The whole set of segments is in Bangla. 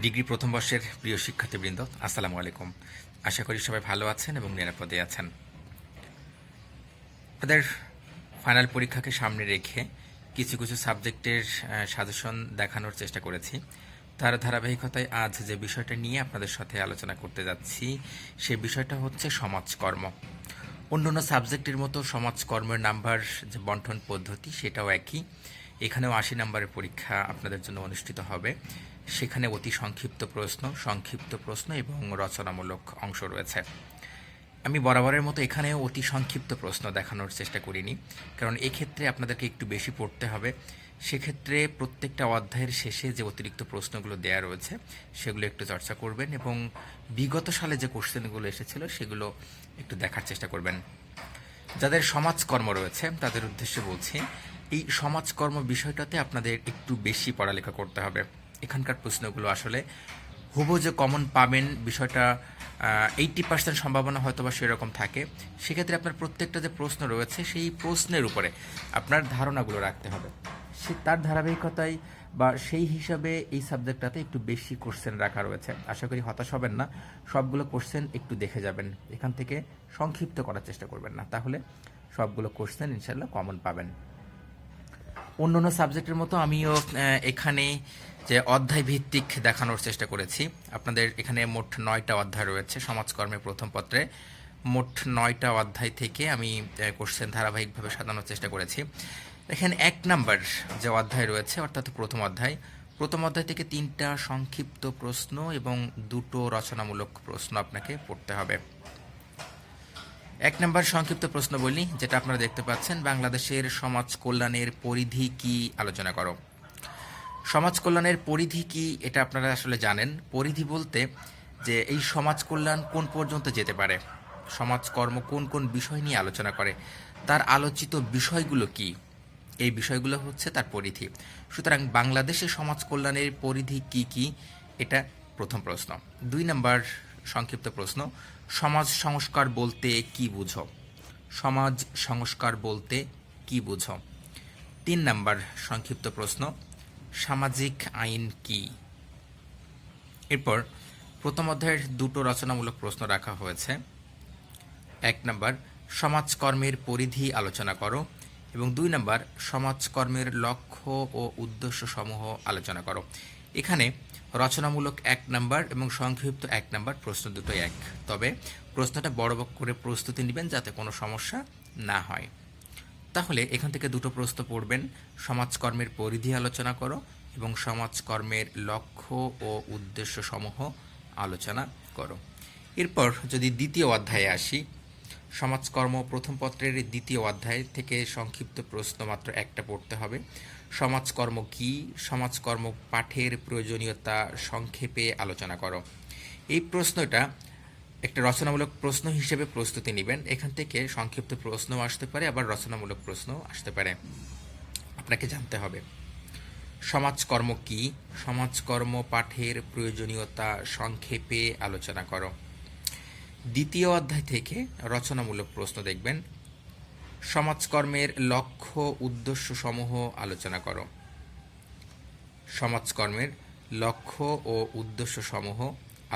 ডিগ্রি প্রথম বর্ষের প্রিয় শিক্ষার্থীবৃন্দ, আসসালামু আলাইকুম। আশা করি সবাই ভালো আছেন এবং নিরাপদে আছেন। আপনাদের ফাইনাল পরীক্ষাকে সামনে রেখে কিছু কিছু সাবজেক্টের সাজেশন দেখানোর চেষ্টা করেছি। তার ধারাবাহিকতায় আজ যে বিষয়টা নিয়ে আপনাদের সাথে আলোচনা করতে যাচ্ছি সে বিষয়টা হচ্ছে সমাজকর্ম। অন্যান্য সাবজেক্টের মতো সমাজকর্মের নাম্বার যে বন্টন পদ্ধতি সেটাও একই। এখানেও ৮০ নাম্বারের পরীক্ষা আপনাদের জন্য অনুষ্ঠিত হবে। সেখানে অতি সংক্ষিপ্ত প্রশ্ন এবং রচনামূলক অংশ রয়েছে। আমি বরাবরের মতো এখানেও অতি সংক্ষিপ্ত প্রশ্ন দেখানোর চেষ্টা করিনি, কারণ এক্ষেত্রে আপনাদেরকে একটু বেশি পড়তে হবে। সেক্ষেত্রে প্রত্যেকটা অধ্যায়ের শেষে যে অতিরিক্ত প্রশ্নগুলো দেয়া রয়েছে সেগুলো একটু চর্চা করবেন এবং বিগত সালে যে কোশ্চেনগুলো এসেছিল সেগুলো একটু দেখার চেষ্টা করবেন। যাদের সমাজকর্ম রয়েছে তাদের উদ্দেশ্যে বলছি, এই সমাজকর্ম বিষয়টাতে আপনাদের একটু বেশি পড়ালেখা করতে হবে। এখানকার প্রশ্নগুলো আসলে হুবহু যে কমন পাবেন বিষয়টা 80% সম্ভাবনা হয়তো বা সেরকম থাকে। সেক্ষেত্রে আপনার প্রত্যেকটা যে প্রশ্ন রয়েছে সেই প্রশ্নের উপরে আপনার ধারণাগুলো রাখতে হবে। সে তার ধারাবাহিকতায় বা সেই হিসাবে এই সাবজেক্টটাতে একটু বেশি কোশ্চেন রাখা রয়েছে। আশা করি হতাশ হবেন না, সবগুলো কোশ্চেন একটু দেখে যাবেন। এখান থেকে সংক্ষিপ্ত করার চেষ্টা করবেন না, তাহলে সবগুলো কোশ্চেন ইনশাল্লাহ কমন পাবেন। অন্যান্য সাবজেক্টের মতো আমিও এখানে যে অধ্যায় ভিত্তিক দেখানোর চেষ্টা করেছি। আপনাদের এখানে মোট 9টা অধ্যায় রয়েছে সমাজকর্মের প্রথম পত্রে। মোট 9টা অধ্যায় থেকে আমি কোশ্চেন ধারাবাহিকভাবে সাজানোর চেষ্টা করেছি। দেখেন, 1 নাম্বার যে অধ্যায় রয়েছে অর্থাৎ প্রথম অধ্যায় থেকে 3টা সংক্ষিপ্ত প্রশ্ন এবং 2টো রচনামূলক প্রশ্ন আপনাকে পড়তে হবে। 1 নাম্বার সংক্ষিপ্ত প্রশ্ন বলি, যেটা আপনারা দেখতে পাচ্ছেন, বাংলাদেশের সমাজ কল্যাণের পরিধি কি আলোচনা করো। সমাজ কল্যাণের পরিধি কি এটা আপনারা আসলে জানেন। পরিধি বলতে যে এই সমাজ কল্যাণ কোন পর্যন্ত যেতে পারে, সমাজকর্ম কোন কোন বিষয় নিয়ে আলোচনা করে, তার আলোচিত বিষয়গুলো কি, এই বিষয়গুলো হচ্ছে তার পরিধি। সুতরাং বাংলাদেশের সমাজ কল্যাণের পরিধি কি কি, এটা প্রথম প্রশ্ন। 2 নাম্বার সংক্ষিপ্ত প্রশ্ন, সমাজ সংস্কার বলতে কি বুঝো। সমাজ সংস্কার বলতে কি বুঝো। 3 নাম্বার সংক্ষিপ্ত প্রশ্ন, সামাজিক আইন কি। এরপর প্রথম অধ্যায়ের 2টো রচনামূলক প্রশ্ন রাখা হয়েছে। 1 নাম্বার, সমাজকর্মের পরিধি আলোচনা করো, এবং 2 নাম্বার, সমাজকর্মের লক্ষ্য ও উদ্দেশ্য সমূহ আলোচনা করো। এখানে রচনামূলক 1 নাম্বার এবং সংক্ষিপ্ত 1 নাম্বার প্রশ্ন দুটোই এক, তবে প্রশ্নটা বড় করে প্রস্তুতি নেবেন যাতে কোনো সমস্যা না হয়। তাহলে এখান থেকে 2টো প্রশ্ন পড়বেন, সমাজকর্মের পরিধি আলোচনা করো এবং সমাজকর্মের লক্ষ্য ও উদ্দেশ্য সমূহ আলোচনা করো। এরপর যদি দ্বিতীয় অধ্যায়ে আসি, সমাজকর্ম প্রথম পত্রের 2য় অধ্যায় থেকে সংক্ষিপ্ত প্রশ্ন মাত্র 1টা পড়তে হবে। সমাজকর্ম কি, সমাজকর্ম পাঠের প্রয়োজনীয়তা সংক্ষেপে আলোচনা করো। এই প্রশ্নটা একটা রচনামূলক প্রশ্ন হিসেবে প্রস্তুতি নেবেন। এখান থেকে সংক্ষিপ্ত প্রশ্নও আসতে পারে, আবার রচনামূলক প্রশ্নও আসতে পারে, আপনাকে জানতে হবে। সমাজকর্ম কি, সমাজকর্ম পাঠের প্রয়োজনীয়তা সংক্ষেপে আলোচনা করো। 2য় অধ্যায় থেকে রচনামূলক প্রশ্ন দেখবেন, সমাজকর্মের লক্ষ্য উদ্দেশ্য সমূহ আলোচনা করো। সমাজকর্মের লক্ষ্য ও উদ্দেশ্য সমূহ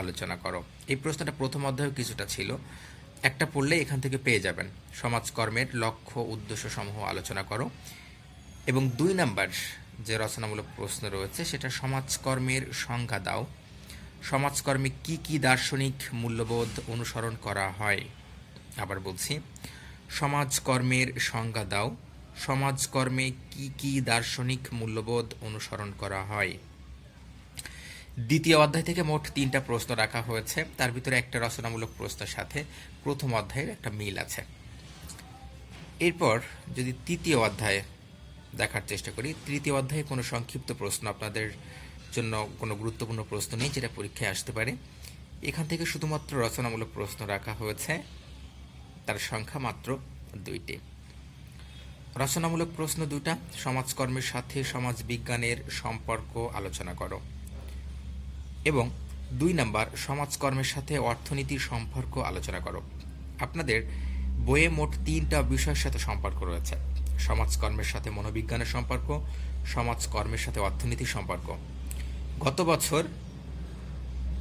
আলোচনা করো। এই প্রশ্নটা প্রথম অধ্যায়ে কিছুটা ছিল, একটা পড়লে এখান থেকে পেয়ে যাবেন। সমাজকর্মের লক্ষ্য উদ্দেশ্য সমূহ আলোচনা করো। এবং 2 নাম্বার যে রচনামূলক প্রশ্ন রয়েছে সেটা, সমাজকর্মের সংজ্ঞা দাও। সমাজকর্মে কি কি দার্শনিক মূল্যবোধ অনুসরণ করা হয়। আবার বলছি, সমাজকর্মের সংজ্ঞা দাও। সমাজকর্মে কি কি দার্শনিক মূল্যবোধ অনুসরণ করা হয়। 2য় অধ্যায় থেকে মোট 3টা প্রশ্ন রাখা হয়েছে, তার ভিতরে একটা রচনামূলক প্রশ্নের সাথে প্রথম অধ্যায়ের একটা মিল আছে। এরপর যদি 3য় অধ্যায়ে দেখার চেষ্টা করি, 3য় অধ্যায়ে কোনো সংক্ষিপ্ত প্রশ্ন আপনাদের জন্য কোনো গুরুত্বপূর্ণ প্রশ্ন নেই যেটা পরীক্ষায় আসতে পারে। এখান থেকে শুধুমাত্র রচনামূলক প্রশ্ন রাখা হয়েছে, তার সংখ্যা মাত্র 2টি। রচনামূলক প্রশ্ন 2টা, সমাজকর্মের সাথে সমাজ বিজ্ঞানের সম্পর্ক আলোচনা করো, এবং 2 নাম্বার, সমাজকর্মের সাথে অর্থনীতির সম্পর্ক আলোচনা করো। আপনাদের বইয়ে মোট 3টা বিষয়ের সাথে সম্পর্ক রয়েছে, সমাজকর্মের সাথে মনোবিজ্ঞানের সম্পর্ক, সমাজকর্মের সাথে অর্থনীতির সম্পর্ক। গত বছর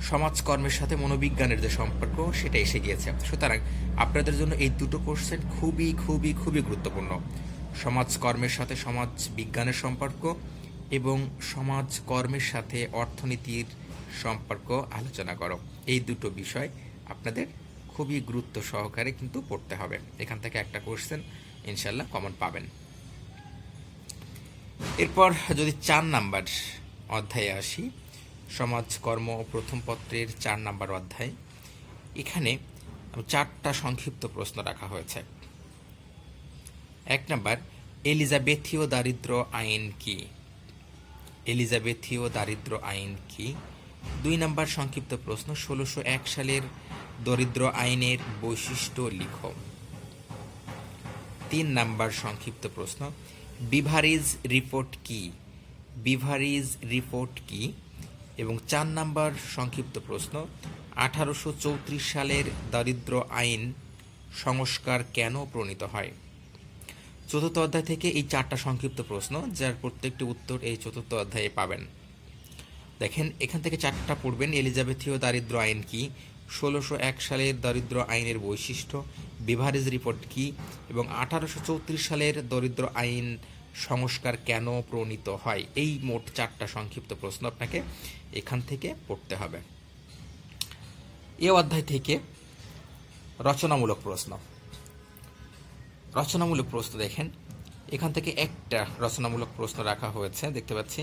সমাজকর্মের সাথে মনোবিজ্ঞানের যে সম্পর্ক সেটা এসে গিয়েছে। সুতরাং আপনাদের জন্য এই দুটো কোশ্চেন খুবই খুবই খুবই গুরুত্বপূর্ণ। সমাজকর্মের সাথে সমাজ বিজ্ঞানের সম্পর্ক এবং সমাজকর্মের সাথে অর্থনীতির সম্পর্ক আলোচনা করো। এই দুটো বিষয় আপনাদের খুবই গুরুত্ব সহকারে কিন্তু পড়তে হবে। এখান থেকে একটা কোশ্চেন ইনশাল্লাহ কমন পাবেন। এরপর যদি 4 নাম্বার অধ্যায়ে আসি, সমাজকর্ম প্রথম পত্রের 4 নাম্বার অধ্যায়, এখানে 4টা সংক্ষিপ্ত প্রশ্ন রাখা হয়েছে। 1 নাম্বার, এলিজাবেথীয় দারিদ্র্য আইন কি? এলিজাবেথীয় দারিদ্র্য আইন কি? 2 নাম্বার সংক্ষিপ্ত প্রশ্ন, 1601 সালের দরিদ্র আইনের বৈশিষ্ট্য লিখো। 3 নাম্বার সংক্ষিপ্ত প্রশ্ন, বিভারিজ রিপোর্ট কি? বিভারিজ রিপোর্ট কি? এবং 4 নাম্বার সংক্ষিপ্ত প্রশ্ন, 1834 সালের দারিদ্র আইন সংস্কার কেন প্রণীত হয়? চতুর্থ অধ্যায় থেকে এই 4টা সংক্ষিপ্ত প্রশ্ন, যার প্রত্যেকটি উত্তর এই চতুর্থ অধ্যায়ে পাবেন। দেখেন, এখান থেকে 4টা পড়বেন। এলিজাবেথীয় দারিদ্র আইন কি, 1601 সালের দারিদ্র আইনের বৈশিষ্ট্য, বিভারেজ রিপোর্ট কি এবং 1834 সালের দরিদ্র আইন সংস্কার কেন প্রণীত হয়। এই মোট 4টা সংক্ষিপ্ত প্রশ্ন আপনাকে এখান থেকে পড়তে হবে। এই অধ্যায় থেকে রচনামূলক প্রশ্ন। রচনামূলক প্রশ্ন দেখেন, এখান থেকে একটা রচনামূলক প্রশ্ন রাখা হয়েছে, দেখতে পাচ্ছি।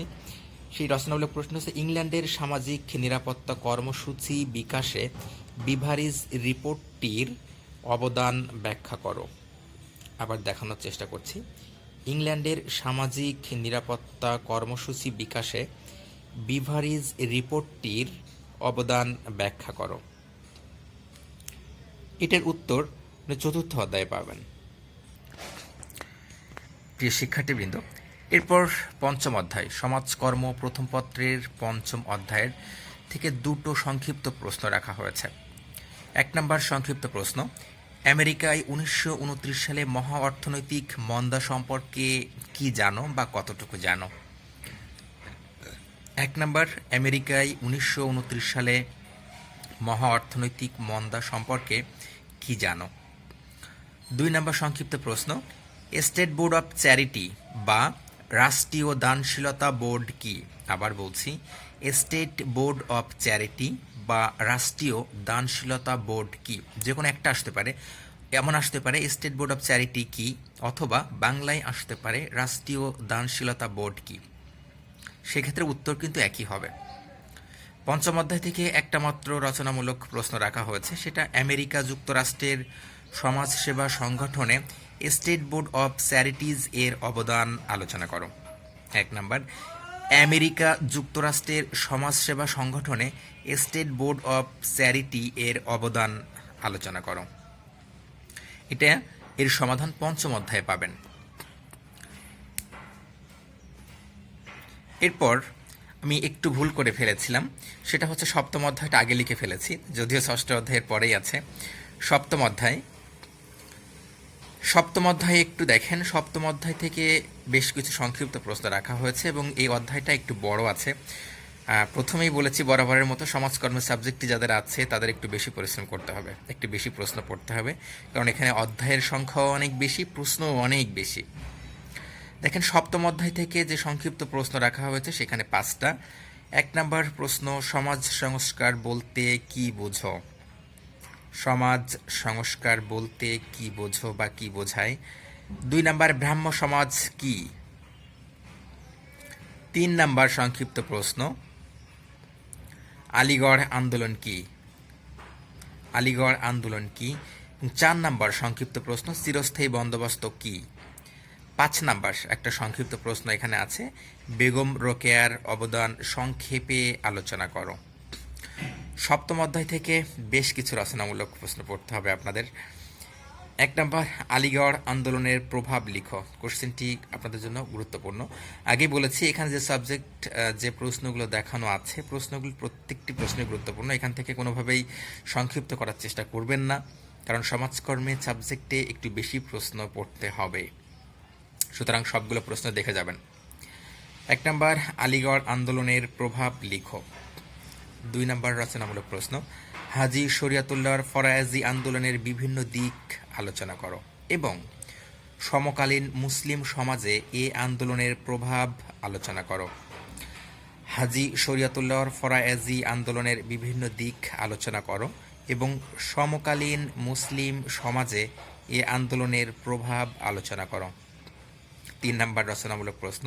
সেই রচনামূলক প্রশ্ন হচ্ছে, ইংল্যান্ডের সামাজিক নিরাপত্তা কর্মসূচি বিকাশে বিভারিজ রিপোর্টটির অবদান ব্যাখ্যা করো। আবার দেখানোর চেষ্টা করছি, ইংল্যান্ডের সামাজিক নিরাপত্তা কর্মসূচি বিকাশে বিভারিজ রিপোর্টটির অবদান ব্যাখ্যা করো। এটার উত্তর চতুর্থ অধ্যায়ে পাবেন। প্রিয় শিক্ষার্থীবৃন্দ, এরপর পঞ্চম অধ্যায়, সমাজকর্ম প্রথম পত্রের 5ম অধ্যায়ের থেকে 2টো সংক্ষিপ্ত প্রশ্ন রাখা হয়েছে। 1 নাম্বার সংক্ষিপ্ত প্রশ্ন, আমেরিকায় 1929 সালে মহা অর্থনৈতিক মন্দা সম্পর্কে কি জানো বা কতটুকু জানো? 1 নাম্বার, আমেরিকায় 1929 সালে মহা অর্থনৈতিক মন্দা সম্পর্কে কি জানো? 2 নাম্বার সংক্ষিপ্ত প্রশ্ন, স্টেট বোর্ড অফ চ্যারিটি বা রাষ্ট্রীয় দানশীলতা বোর্ড কি? আবার বলছি, স্টেট বোর্ড অফ চ্যারিটি বা রাষ্ট্রীয় দানশীলতা বোর্ড কি? যে কোনো একটা আসতে পারে, এমন আসতে পারে স্টেট বোর্ড অফ চ্যারিটি কি, অথবা বাংলায় আসতে পারে রাষ্ট্রীয় দানশীলতা বোর্ড কি। সেক্ষেত্রে উত্তর কিন্তু একই হবে। পঞ্চম অধ্যায় থেকে একটা মাত্র রচনামূলক প্রশ্ন রাখা হয়েছে, সেটা আমেরিকা যুক্তরাষ্ট্রের সমাজসেবা সংগঠনে স্টেট বোর্ড অফ চ্যারিটিজ এর অবদান আলোচনা করো। 1 নাম্বার, আমেরিকা যুক্তরাষ্ট্রের সমাজসেবা সংগঠনে স্টেট বোর্ড অফ চ্যারিটি এর অবদান আলোচনা করো। এটা এর সমাধান পঞ্চম অধ্যায়ে পাবেন। এরপর আমি একটু ভুল করে ফেলেছিলাম, সেটা হচ্ছে সপ্তম অধ্যায়টা আগে লিখে ফেলেছি, যদিও ষষ্ঠ অধ্যায়ের পরেই আছে। সপ্তম অধ্যায়ে একটু দেখেন, সপ্তম অধ্যায় থেকে বেশ কিছু সংক্ষিপ্ত প্রশ্ন রাখা হয়েছে এবং এই অধ্যায়টা একটু বড় আছে। প্রথমেই বলেছি, বরাবরের মতো সমাজকর্মের সাবজেক্টটি যাদের আছে তাদের একটু বেশি পরিশ্রম করতে হবে, একটু বেশি প্রশ্ন পড়তে হবে, কারণ এখানে অধ্যায়ের সংখ্যাও অনেক বেশি, প্রশ্নও অনেক বেশি। দেখেন, সপ্তম অধ্যায় থেকে যে সংক্ষিপ্ত প্রশ্ন রাখা হয়েছে সেখানে 5টা। 1 নাম্বার প্রশ্ন, সমাজ সংস্কার বলতে কি বোঝো? সমাজ সংস্কার বলতে কি বোঝো বা কি বোঝায়? 2 নাম্বার, ব্রাহ্ম সমাজ কি? 3 নাম্বার সংক্ষিপ্ত প্রশ্ন, আলিগড় আন্দোলন কি? আলিগড় আন্দোলন কি? 4 নাম্বার সংক্ষিপ্ত প্রশ্ন, চিরস্থায়ী বন্দোবস্ত কি? 5 নাম্বার একটা সংক্ষিপ্ত প্রশ্ন এখানে আছে, বেগম রোকেয়ার অবদান সংক্ষেপে আলোচনা করো। সপ্তম অধ্যায় থেকে বেশ কিছু রচনামূলক প্রশ্ন পড়তে হবে আপনাদের। 1 নাম্বার, আলিগড় আন্দোলনের প্রভাব লিখো। কোশ্চেনটি আপনাদের জন্য গুরুত্বপূর্ণ। আগে বলেছি, এখানে যে সাবজেক্ট যে প্রশ্নগুলো দেখানো আছে, প্রশ্নগুলো প্রত্যেকটি প্রশ্নই গুরুত্বপূর্ণ। এখান থেকে কোনোভাবেই সংক্ষিপ্ত করার চেষ্টা করবেন না, কারণ সমাজকর্মের সাবজেক্টে একটু বেশি প্রশ্ন পড়তে হবে। সুতরাং সবগুলো প্রশ্ন দেখে যাবেন। 1 নাম্বার, আলিগড় আন্দোলনের প্রভাব লিখো। 2 নম্বর রচনামূলক প্রশ্ন, হাজী শরিয়তুল্লাহর ফরায়েজি আন্দোলনের বিভিন্ন দিক আলোচনা করো এবং সমকালীন মুসলিম সমাজে এ আন্দোলনের প্রভাব আলোচনা করো। হাজী শরিয়তুল্লাহর ফরায়েজি আন্দোলনের বিভিন্ন দিক আলোচনা করো এবং সমকালীন মুসলিম সমাজে এ আন্দোলনের প্রভাব আলোচনা করো। 3 নম্বর রচনামূলক প্রশ্ন,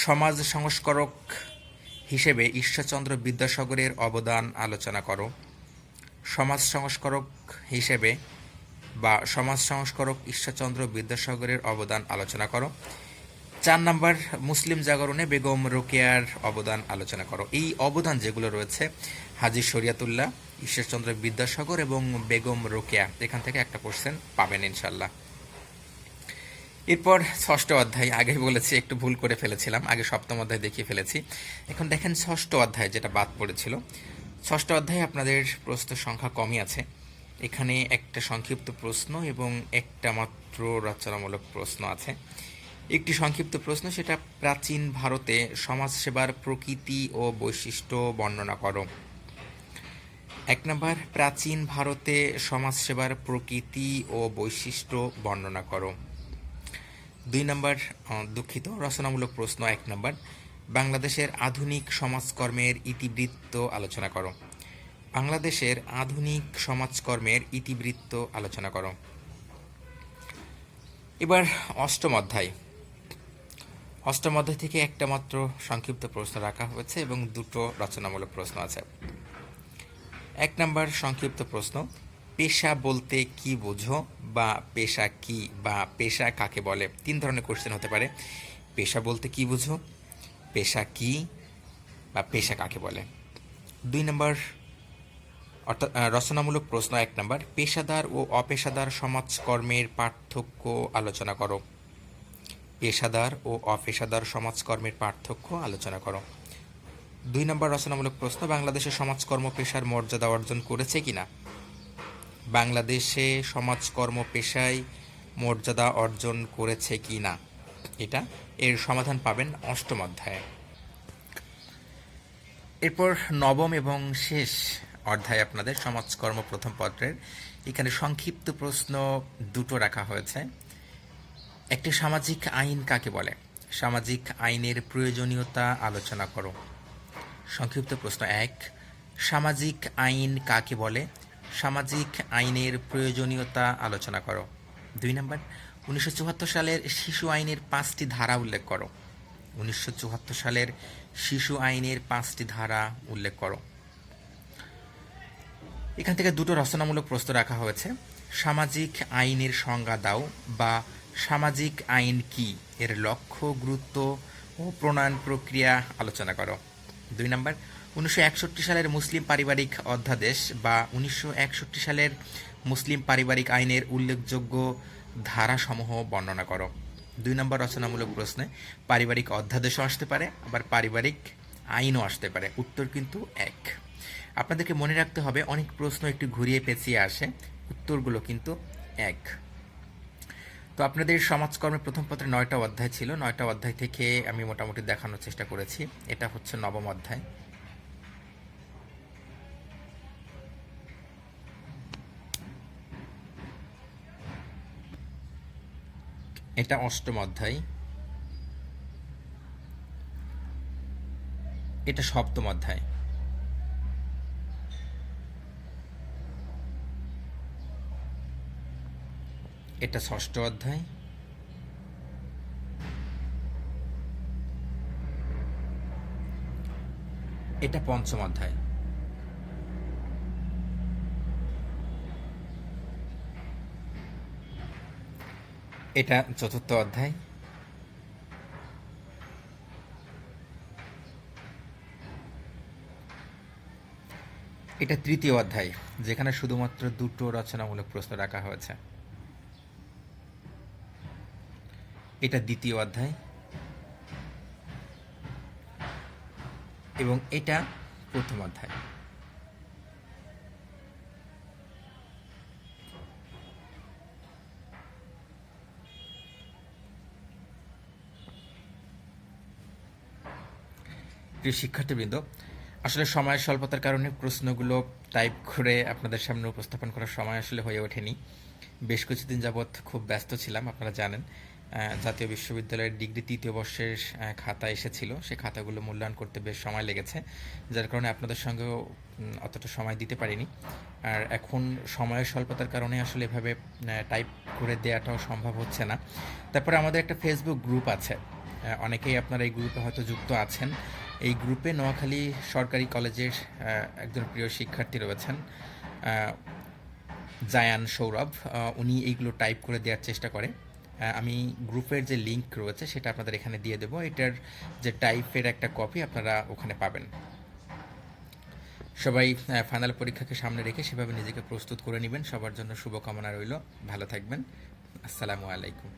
সমাজ সংস্কারক হিসেবে ঈশ্বরচন্দ্র বিদ্যাসাগরের অবদান আলোচনা করো। সমাজ সংস্কারক হিসেবে বা সমাজ সংস্কারক ঈশ্বরচন্দ্র বিদ্যাসাগরের অবদান আলোচনা করো। 4 নম্বর, মুসলিম জাগরণে বেগম রোকেয়ার অবদান আলোচনা করো। এই অবদান যেগুলো রয়েছে হাজী শরিয়তুল্লাহ, ঈশ্বরচন্দ্র বিদ্যাসাগর এবং বেগম রোকেয়া, এখান থেকে একটা কোশ্চেন পাবেন ইনশাল্লাহ। এরপর 6ষ্ঠ অধ্যায়, আগে বলেছি একটু ভুল করে ফেলেছিলাম, আগে 7ম অধ্যায় দেখিয়ে ফেলেছি। এখন দেখেন 6ষ্ঠ অধ্যায় যেটা বাদ পড়েছিল। 6ষ্ঠ অধ্যায়ে আপনাদের প্রশ্ন সংখ্যা কমই আছে। এখানে একটা সংক্ষিপ্ত প্রশ্ন এবং একটা মাত্র রচনামূলক প্রশ্ন আছে। একটি সংক্ষিপ্ত প্রশ্ন, সেটা প্রাচীন ভারতে সমাজসেবার প্রকৃতি ও বৈশিষ্ট্য বর্ণনা করো। 1 নম্বর, প্রাচীন ভারতে সমাজসেবার প্রকৃতি ও বৈশিষ্ট্য বর্ণনা করো। 2 নম্বর, রচনামূলক প্রশ্ন 1 নম্বর, বাংলাদেশের আধুনিক সমাজকর্মের ইতিবৃত্ত আলোচনা করো। বাংলাদেশের আধুনিক সমাজকর্মের ইতিবৃত্ত আলোচনা করো। এবার 8ম অধ্যায়। 8ম অধ্যায় থেকে একটা মাত্র সংক্ষিপ্ত প্রশ্ন রাখা হয়েছে এবং 2টো রচনামূলক প্রশ্ন আছে। 1 নম্বর সংক্ষিপ্ত প্রশ্ন, পেশা বলতে কি বোঝো বা পেশা কি বা পেশা কাকে বলে? 3 ধরনের কোশ্চেন হতে পারে। পেশা বলতে কি বোঝো, পেশা কি বা পেশা কাকে বলে। 2 নম্বর অর্থাৎ রচনামূলক প্রশ্ন 1 নম্বর, পেশাদার ও অপেশাদার সমাজকর্মের পার্থক্য আলোচনা করো। পেশাদার ও অপেশাদার সমাজকর্মের পার্থক্য আলোচনা করো। 2 নম্বর রচনামূলক প্রশ্ন, বাংলাদেশে সমাজকর্ম পেশার মর্যাদা অর্জন করেছে কিনা? বাংলাদেশে সমাজকর্ম পেশায় মর্যাদা অর্জন করেছে কি না, এটা এর সমাধান পাবেন 8ম অধ্যায়ে। এরপর 9ম এবং শেষ অধ্যায় আপনাদের সমাজকর্ম প্রথম পত্রের। এখানে সংক্ষিপ্ত প্রশ্ন 2টো রাখা হয়েছে। একটি সামাজিক আইন কাকে বলে? সামাজিক আইনের প্রয়োজনীয়তা আলোচনা করো। সংক্ষিপ্ত প্রশ্ন 1, সামাজিক আইন কাকে বলে? সামাজিক আইনের প্রয়োজনীয়তা আলোচনা করো। 2 নম্বর, 1974 সালের শিশু আইনের 5টি ধারা উল্লেখ করো। 1974 সালের শিশু আইনের 5টি ধারা উল্লেখ করো। এখান থেকে 2টো রচনামূলক প্রশ্ন রাখা হয়েছে। সামাজিক আইনের সংজ্ঞা দাও বা সামাজিক আইন কি, এর লক্ষ্য, গুরুত্ব ও প্রণয়ন প্রক্রিয়া আলোচনা করো। 2 নম্বর, 1961 সালের মুসলিম পারিবারিক অধ্যাদেশ বা 1961 সালের মুসলিম পারিবারিক আইনের উল্লেখযোগ্য ধারাসমূহ বর্ণনা করো। 2 নম্বর রচনামূলক প্রশ্নে পারিবারিক অধ্যাদেশও আসতে পারে, আবার পারিবারিক আইনও আসতে পারে, উত্তর কিন্তু এক। আপনাদেরকে মনে রাখতে হবে, অনেক প্রশ্ন একটু ঘুরিয়ে পেঁচিয়ে আসে, উত্তরগুলো কিন্তু এক। তো আপনাদের সমাজকর্মের প্রথম পত্রে 9টা অধ্যায় ছিল। 9টা অধ্যায় থেকে আমি মোটামুটি দেখানোর চেষ্টা করেছি। এটা হচ্ছে 9ম অধ্যায়। এটা 8ম অধ্যায়। এটা 7ম অধ্যায়। এটা 6ষ্ঠ অধ্যায়। এটা 5ম অধ্যায়। এটা 4র্থ অধ্যায়। এটা 3য় অধ্যায়, যেখানে শুধুমাত্র 2টো রচনামূলক প্রশ্ন রাখা হয়েছে। এটা 2য় অধ্যায় এবং এটা 1ম অধ্যায়। প্রিয় শিক্ষার্থীবৃন্দ, আসলে সময়ের স্বল্পতার কারণে প্রশ্নগুলো টাইপ করে আপনাদের সামনে উপস্থাপন করার সময় আসলে হয়ে ওঠেনি। বেশ কিছুদিন যাবৎ খুব ব্যস্ত ছিলাম, আপনারা জানেন। জাতীয় বিশ্ববিদ্যালয়ের ডিগ্রি তৃতীয় বর্ষের খাতা এসেছিল, সেই খাতাগুলো মূল্যায়ন করতে বেশ সময় লেগেছে, যার কারণে আপনাদের সঙ্গেও অতটা সময় দিতে পারিনি। আর এখন সময়ের স্বল্পতার কারণে আসলে এভাবে টাইপ করে দেওয়াটাও সম্ভব হচ্ছে না। তারপরে আমাদের একটা ফেসবুক গ্রুপ আছে, অনেকেই আপনারা এই গ্রুপে হয়তো যুক্ত আছেন। এই গ্রুপে নোয়াখালী সরকারি কলেজের একজন প্রিয় শিক্ষার্থী রয়েছেন, জায়ান সৌরভ। উনি এইগুলো টাইপ করে দেওয়ার চেষ্টা করে। আমি গ্রুপের যে লিঙ্ক রয়েছে সেটা আপনাদের এখানে দিয়ে দেবো। এটার যে টাইপের একটা কপি আপনারা ওখানে পাবেন। সবাই ফাইনাল পরীক্ষাকে সামনে রেখে সেভাবে নিজেকে প্রস্তুত করে নেবেন। সবার জন্য শুভকামনা রইল। ভালো থাকবেন। আসসালামু আলাইকুম।